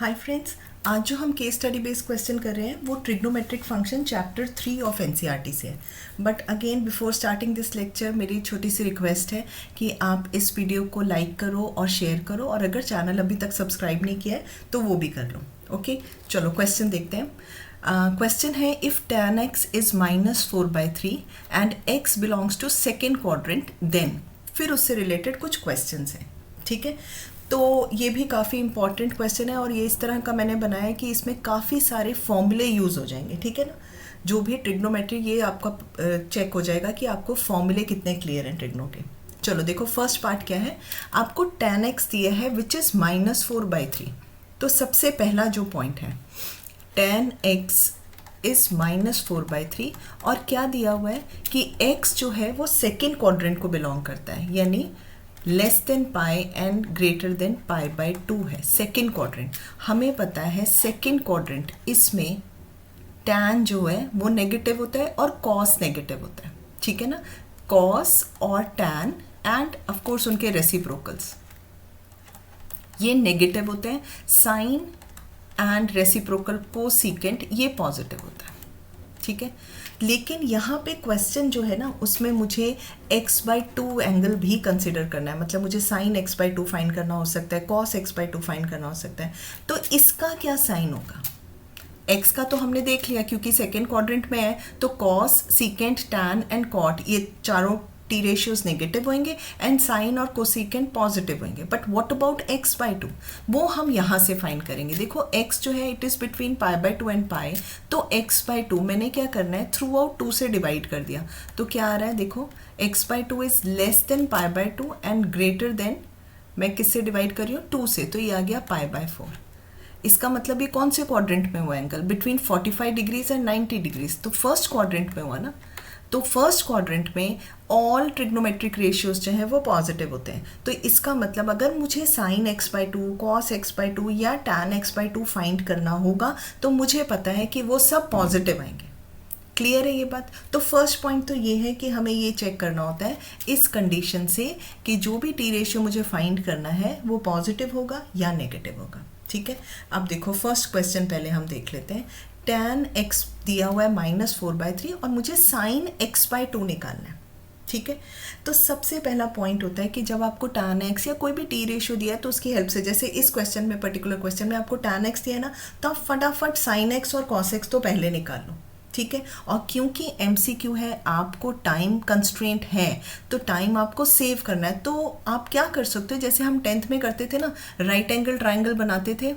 Hi friends, आज जो हम केस स्टडी बेस्ड क्वेश्चन कर रहे हैं वो trigonometric function chapter 3 of NCERT से है। But again before starting this lecture मेरी छोटी सी रिक्वेस्ट है कि आप इस वीडियो को लाइक करो और शेयर करो, और अगर चैनल अभी तक सब्सक्राइब नहीं किया है तो वो भी कर लो। ओके, चलो क्वेश्चन देखते हैं। क्वेश्चन है if tan x is -4/3 and x belongs to second quadrant then, फिर उससे रिलेटेड कुछ क्वेश्चंस हैं। ठीक है, तो ये भी काफ़ी इंपॉर्टेंट क्वेश्चन है और ये इस तरह का मैंने बनाया है कि इसमें काफ़ी सारे फॉर्मूले यूज़ हो जाएंगे। ठीक है ना, जो भी ट्रिग्नोमेट्री ये आपका चेक हो जाएगा कि आपको फॉर्मूले कितने क्लियर हैं ट्रिग्नो के। चलो देखो, फर्स्ट पार्ट क्या है, आपको tan x दिया है विच इज़ -4/3। तो सबसे पहला जो पॉइंट है tan x इज़ -4/3, और क्या दिया हुआ है कि x जो है वो सेकेंड क्वाड्रेंट को बिलोंग करता है, यानी less than pi and greater than π/2 है। सेकेंड क्वाड्रेंट हमें पता है, सेकेंड क्वाड्रेंट इसमें tan जो है वो नेगेटिव होता है और cos नेगेटिव होता है। ठीक है ना, cos और tan एंड ऑफ कोर्स उनके रेसिप्रोकल्स ये नेगेटिव होते हैं। साइन एंड रेसिप्रोकल कोसेकेंट ये पॉजिटिव होता है। ठीक है, लेकिन यहाँ पे क्वेश्चन जो है ना उसमें मुझे x/2 एंगल भी कंसिडर करना है, मतलब मुझे साइन x/2 फाइंड करना हो सकता है, cos x/2 फाइंड करना हो सकता है। तो इसका क्या साइन होगा? x का तो हमने देख लिया, क्योंकि सेकेंड क्वाड्रेंट में है तो cos, secant, tan and cot ये चारों टी रेशियोज नेगेटिव होंगे एंड साइन और कोसेकेंट पॉजिटिव होंगे। बट व्हाट अबाउट x/2, वो हम यहाँ से फाइंड करेंगे। देखो x जो है it is between π/2 and pi, तो x/2 मैंने क्या करना है, थ्रू आउट 2 से डिवाइड कर दिया। तो क्या आ रहा है, देखो x/2 is less than π/2 and greater than, मैं किससे डिवाइड कर रही हूँ, 2 से, तो ये आ गया π/4। इसका मतलब ये कौन से क्वाड्रेंट में हुआ angle, between 45 degrees and 90 degrees, तो फर्स्ट क्वाड्रेंट में हुआ ना। तो फर्स्ट क्वाड्रेंट में ऑल ट्रिग्नोमेट्रिक रेशियोज जो है वो पॉजिटिव होते हैं। तो इसका मतलब अगर मुझे साइन x/2, cos x/2 या tan x/2 फाइंड करना होगा तो मुझे पता है कि वो सब पॉजिटिव आएंगे। क्लियर है ये बात? तो फर्स्ट पॉइंट तो ये है कि हमें ये चेक करना होता है इस कंडीशन से कि जो भी टी रेशियो मुझे फाइंड करना है वो पॉजिटिव होगा या नेगेटिव होगा। ठीक है, अब देखो फर्स्ट क्वेश्चन पहले हम देख लेते हैं। tan x दिया हुआ है -4/3 और मुझे sin x/2 निकालना है। ठीक है, तो सबसे पहला पॉइंट होता है कि जब आपको tan x या कोई भी टी रेशियो दिया है तो उसकी हेल्प से, जैसे इस क्वेश्चन में, पर्टिकुलर क्वेश्चन में आपको tan x दिया है ना, तो आप फटाफट sin x और cos x तो पहले निकाल लो। ठीक है, और क्योंकि MCQ है, आपको टाइम कंस्ट्रेंट है, तो टाइम आपको सेव करना है। तो आप क्या कर सकते हो, जैसे हम 10th में करते थे ना, राइट एंगल ट्राइंगल बनाते थे।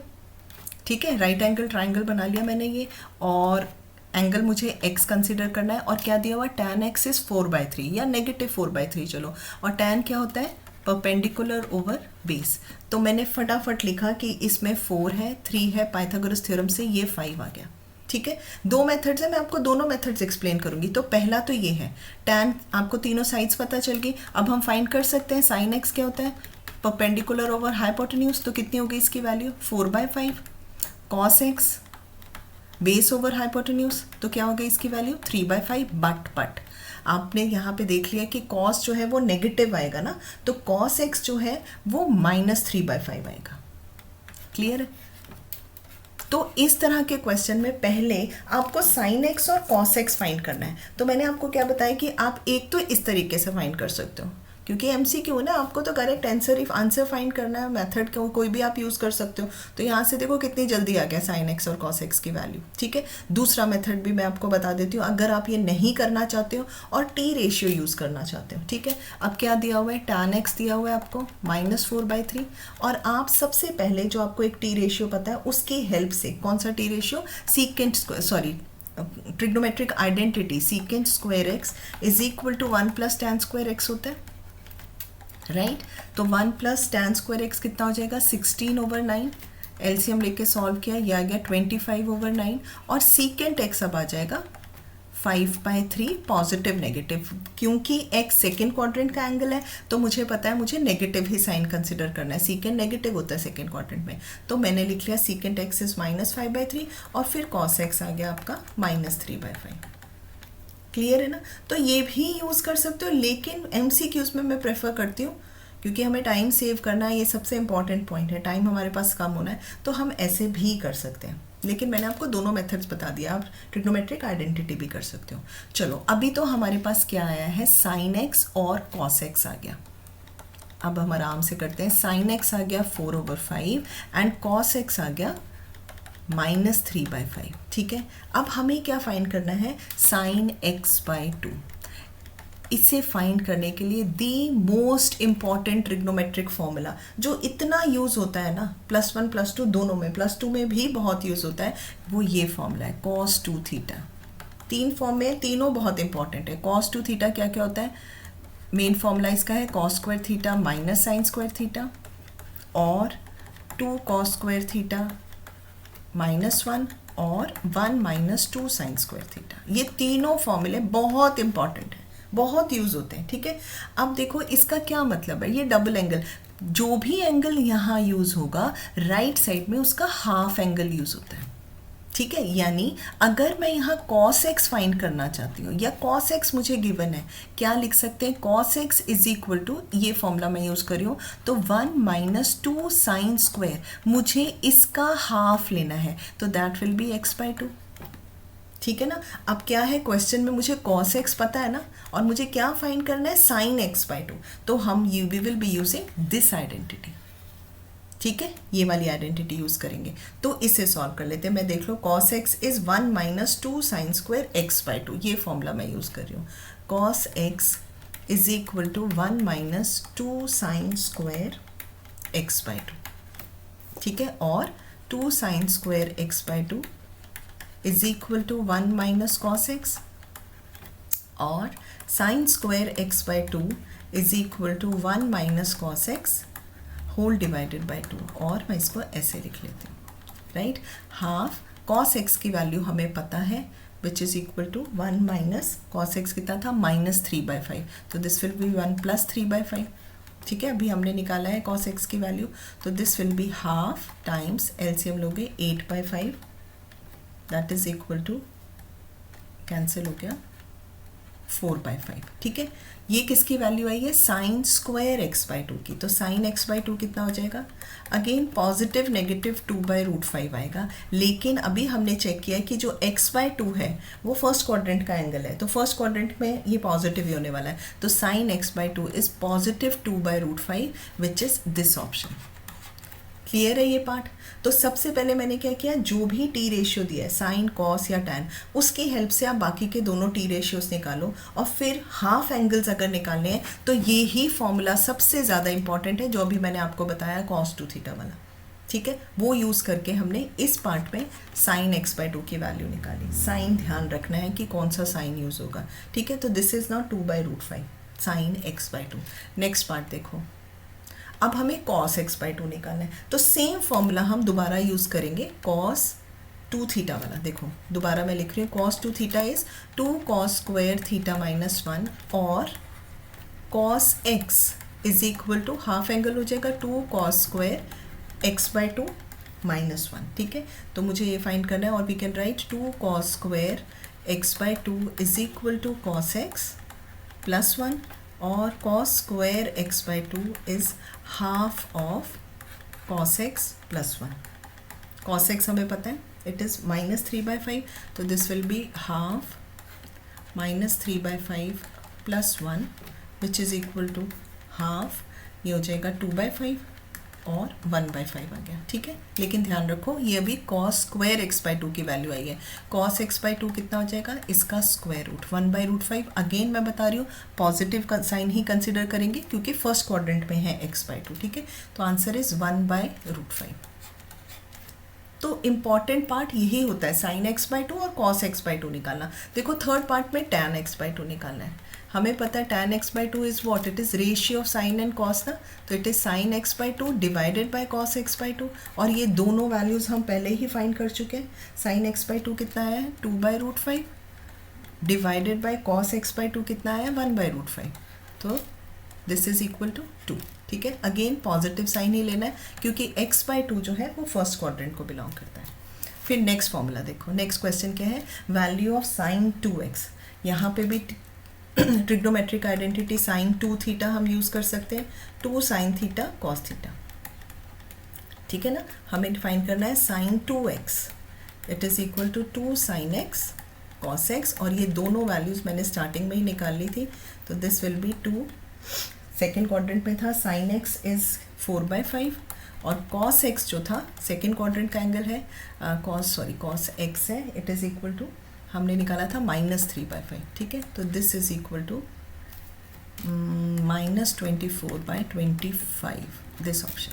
ठीक है, राइट एंगल ट्राइंगल बना लिया मैंने ये, और एंगल मुझे x कंसिडर करना है, और क्या दिया हुआ, tan x इज 4/3 या -4/3, चलो। और tan क्या होता है, परपेंडिकुलर ओवर बेस। तो मैंने फटाफट लिखा कि इसमें 4 है, 3 है, पाइथागोरस थ्योरम से ये 5 आ गया। ठीक है, 2 मेथड्स है, मैं आपको दोनों मेथड्स एक्सप्लेन करूंगी। तो पहला तो ये है, tan आपको तीनों साइड्स पता चल गई। अब हम फाइंड कर सकते हैं sin x क्या होता है, परपेंडिकुलर ओवर हाइपोटेन्यूज, तो कितनी होगी इसकी value, 4/5। cos x base over hypotenuse, तो क्या हो गई इसकी वैल्यू, 3/5। बट आपने यहाँ पे देख लिया कि cos जो है वो नेगेटिव आएगा ना, तो cos x जो है वो -3/5 आएगा। क्लियर है? तो इस तरह के क्वेश्चन में पहले आपको sin x और cos x फाइंड करना है। तो मैंने आपको क्या बताया कि आप एक तो इस तरीके से फाइंड कर सकते हो, क्योंकि MCQ ना, आपको तो करेक्ट आंसर फाइंड करना है, मेथड को कोई भी आप यूज़ कर सकते हो। तो यहाँ से देखो कितनी जल्दी आ गया sin x और cos x की वैल्यू। ठीक है, दूसरा मेथड भी मैं आपको बता देती हूँ अगर आप ये नहीं करना चाहते हो और टी रेशियो यूज़ करना चाहते हो। ठीक है, अब क्या दिया हुआ है, tan x दिया हुआ है आपको -4/3, और आप सबसे पहले जो आपको एक टी रेशियो पता है उसकी हेल्प से, कौन सा T ratio, secant square, sorry trigonometric identity secant square x is equal to 1 + tan square x होता है। राइट, तो 1 + tan स्क्वायर x कितना हो जाएगा, 16/9। एलसीएम लेके सॉल्व किया, यह आ गया 25/9, और सीकेंट x अब आ जाएगा 5/3 पॉजिटिव नेगेटिव। क्योंकि x सेकेंड क्वाड्रेंट का एंगल है तो मुझे पता है मुझे नेगेटिव ही साइन कंसिडर करना है, सीकेंट नेगेटिव होता है सेकेंड क्वाड्रेंट में। तो मैंने लिख लिया सीकेंट x इज -5/3, और फिर cos x आ गया आपका -3/5। क्लियर है ना? तो ये भी यूज़ कर सकते हो, लेकिन MCQs में मैं प्रेफर करती हूँ क्योंकि हमें टाइम सेव करना है, ये सबसे इम्पॉर्टेंट पॉइंट है, टाइम हमारे पास कम होना है, तो हम ऐसे भी कर सकते हैं। लेकिन मैंने आपको दोनों मेथड्स बता दिया, आप ट्रिग्नोमेट्रिक आइडेंटिटी भी कर सकते हो। चलो अभी तो हमारे पास क्या आया है, साइन एक्स और कॉस एक्स आ गया। अब हम आराम से करते हैं, साइन एक्स आ गया 4/5 एंड कॉस एक्स आ गया -3/5। ठीक है, अब हमें क्या फाइंड करना है, साइन x/2। इसे फाइंड करने के लिए the most important trigonometric formula जो इतना यूज़ होता है ना, +1 +2 दोनों में, +2 में भी बहुत यूज़ होता है, वो ये फॉर्मूला है cos 2 थीटा। 3 फॉर्म में, तीनों बहुत इंपॉर्टेंट है। cos 2 थीटा क्या क्या होता है, मेन फॉर्मूला इसका है cos square theta minus sine square theta, और 2 cos स्क्वायर थीटा -1 और 1 - 2 साइन स्क्वायर थीटा। ये तीनों फॉर्मूले बहुत इंपॉर्टेंट है, बहुत यूज़ होते हैं। ठीक है, अब देखो इसका क्या मतलब है, ये डबल एंगल, जो भी एंगल यहाँ यूज़ होगा राइट साइड में उसका हाफ एंगल यूज़ होता है। ठीक है, यानी अगर मैं यहाँ cos x फाइंड करना चाहती हूँ या cos x मुझे गिवन है, क्या लिख सकते हैं, cos x is equal to, ये फॉर्मूला मैं यूज़ कर रही हूँ, तो 1 - 2 साइन स्क्वायर, मुझे इसका हाफ लेना है, तो दैट विल बी x/2। ठीक है ना, अब क्या है, क्वेश्चन में मुझे cos x पता है ना, और मुझे क्या फाइंड करना है, sin x/2, तो हम we will be using this identity. ठीक है, ये वाली आइडेंटिटी यूज़ करेंगे। तो इसे सॉल्व कर लेते हैं। मैं देख लो, cos x is 1 - 2 sine square x/2, ये फॉर्मूला मैं यूज़ कर रही हूँ। cos x is equal to 1 - 2 sine square x/2। ठीक है, और 2 sine square x/2 is equal to 1 - cos x, और sine square x/2 is equal to 1 - cos x whole divided by 2, और मैं इसको ऐसे लिख लेती हूँ, राइट। हाफ cos x की वैल्यू हमें पता है, which is equal to 1 - cos x कितना था, -3/5, तो दिस विल बी 1 + 3/5। ठीक है, अभी हमने निकाला है cos x की वैल्यू, तो this will be half times LCM लोगे 8/5, that is equal to, cancel हो गया, 4/5। ठीक है, ये किसकी वैल्यू आई है, साइन स्क्वायर x/2 की, तो साइन x/2 कितना हो जाएगा, अगेन पॉजिटिव नेगेटिव 2/√5 आएगा। लेकिन अभी हमने चेक किया कि जो x/2 है वो फर्स्ट क्वाड्रेंट का एंगल है, तो फर्स्ट क्वाड्रेंट में ये पॉजिटिव ही होने वाला है, तो sine x/2 is positive 2/√5 which is this option. Clear है ये पार्ट। तो सबसे पहले मैंने क्या किया, जो भी टी रेशियो दिया है, साइन कॉस या टैन, उसकी हेल्प से आप बाकी के दोनों टी रेशियोज निकालो, और फिर हाफ एंगल्स अगर निकालने हैं तो ये ही फॉर्मूला सबसे ज़्यादा इंपॉर्टेंट है जो अभी मैंने आपको बताया cos 2 थीटा वाला। ठीक है, वो यूज़ करके हमने इस पार्ट में साइन x/2 की वैल्यू निकाली। साइन ध्यान रखना है कि कौन सा साइन यूज़ होगा। ठीक है, तो this is not 2/√5 sine x/2। Next part देखो, अब हमें cos x/2 निकालना है, तो सेम फॉर्मूला हम दोबारा यूज़ करेंगे cos 2 थीटा वाला। देखो दोबारा मैं लिख रही हूँ, cos 2 theta is 2 cos square theta -1, और cos x is equal to, half angle हो जाएगा 2 cos स्क्वायर x/2 -1। ठीक है, तो मुझे ये फाइंड करना है, और we can write 2 cos square x/2 is equal to cos x +1, और cos square x/2 is half of cos x +1। cos x हमें पता है इट इज़ -3/5, तो this will be half -3/5 +1 which is equal to half, ये हो जाएगा 2/5 और 1/5 आ गया। ठीक है, लेकिन ध्यान रखो ये अभी cos स्क्वायर x/2 की वैल्यू आई है, cos x/2 कितना हो जाएगा, इसका स्क्वायर रूट 1/√5। अगेन मैं बता रही हूँ पॉजिटिव साइन ही कंसिडर करेंगे क्योंकि फर्स्ट क्वाड्रेंट में है x/2। ठीक है, तो आंसर इज 1/√5। तो इम्पॉर्टेंट पार्ट यही होता है, साइन x/2 और cos x/2 निकालना। देखो थर्ड पार्ट में tan x/2 निकालना है। हमें पता है tan x/2 is what, it is ratio of sine and cos ना, तो it is sine x/2 divided by cos x/2, और ये दोनों वैल्यूज़ हम पहले ही फाइंड कर चुके हैं। साइन x/2 कितना है 2/√5 डिवाइडेड बाय cos x/2 कितना है 1/√5, तो दिस इज इक्वल टू 2। ठीक है, अगेन पॉजिटिव साइन ही लेना है क्योंकि x/2 जो है वो फर्स्ट क्वाड्रेंट को बिलोंग करता है। फिर नेक्स्ट फॉर्मूला देखो, नेक्स्ट क्वेश्चन क्या है, वैल्यू ऑफ साइन 2x। यहाँ पे भी ट्रिग्नोमेट्रिक आइडेंटिटी साइन 2 थीटा हम यूज़ कर सकते हैं, 2 साइन थीटा कॉस थीटा, ठीक है ना। हमें डिफाइन करना है sine 2x it is equal to 2 sine x cos x, और ये दोनों वैल्यूज़ मैंने स्टार्टिंग में ही निकाल ली थी, तो this will B 2, second quadrant में था साइन x इज़ 4/5, और कॉस x जो था सेकेंड क्वाड्रेंट का एंगल है, कॉस x है, इट इज़ इक्वल टू हमने निकाला था -3/5, ठीक है। तो this is equal to -24/25, this option.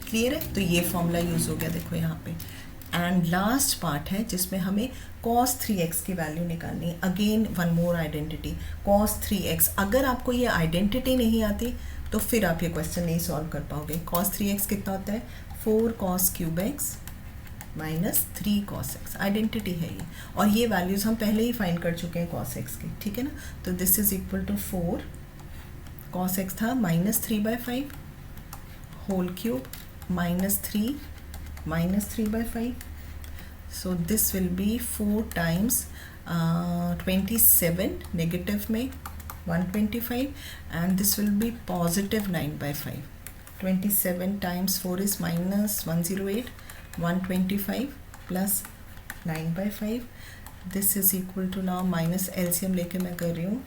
Clear है, तो ये फॉर्मूला यूज़ हो गया देखो यहाँ पे। एंड लास्ट पार्ट है जिसमें हमें cos 3x की वैल्यू निकालनी है। Again one more identity cos 3x। अगर आपको ये आइडेंटिटी नहीं आती तो फिर आप ये क्वेश्चन नहीं सॉल्व कर पाओगे। cos 3x कितना होता है, 4 cos cube x minus 3 cos x, identity है ये, और ये वैल्यूज़ हम पहले ही फाइंड कर चुके हैं cos x की, ठीक है ना। तो this is equal to 4 cos x था -3/5 whole cube -3/5, so this will be 4 times 27 negative में 125, and this will be positive 9/5. 27 times 4 is -108, 125 plus 9/5, this is equal to now minus LCM लेके मैं कर रही हूँ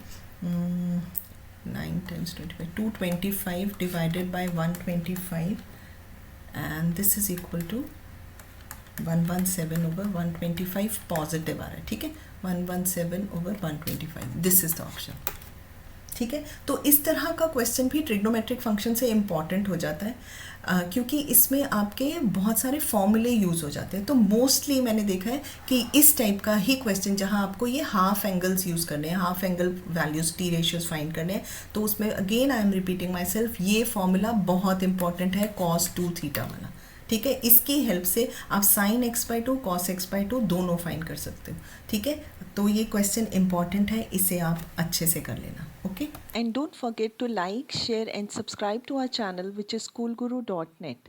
9 times 25, 225 divided by 125, and this is equal to 117/125, positive आ रहा है, ठीक है, 117/125, दिस इज द ऑप्शन, ठीक है। तो इस तरह का क्वेश्चन भी ट्रिग्नोमेट्रिक फंक्शन से इम्पॉर्टेंट हो जाता है, क्योंकि इसमें आपके बहुत सारे फॉर्मूले यूज़ हो जाते हैं। तो मोस्टली मैंने देखा है कि इस टाइप का ही क्वेश्चन जहाँ आपको ये हाफ एंगल्स यूज़ करने हैं, half angle values T ratios find करने हैं, तो उसमें again I am repeating my self, ये फॉर्मूला बहुत इंपॉर्टेंट है cos 2 थीटा वाला, ठीक है। इसकी हेल्प से आप sin x/2 cos x/2 दोनों फाइंड कर सकते हो, ठीक है। तो ये क्वेश्चन इंपॉर्टेंट है, इसे आप अच्छे से कर लेना, okay. And don't forget to like, share and subscribe to our channel which is schoolguru.net.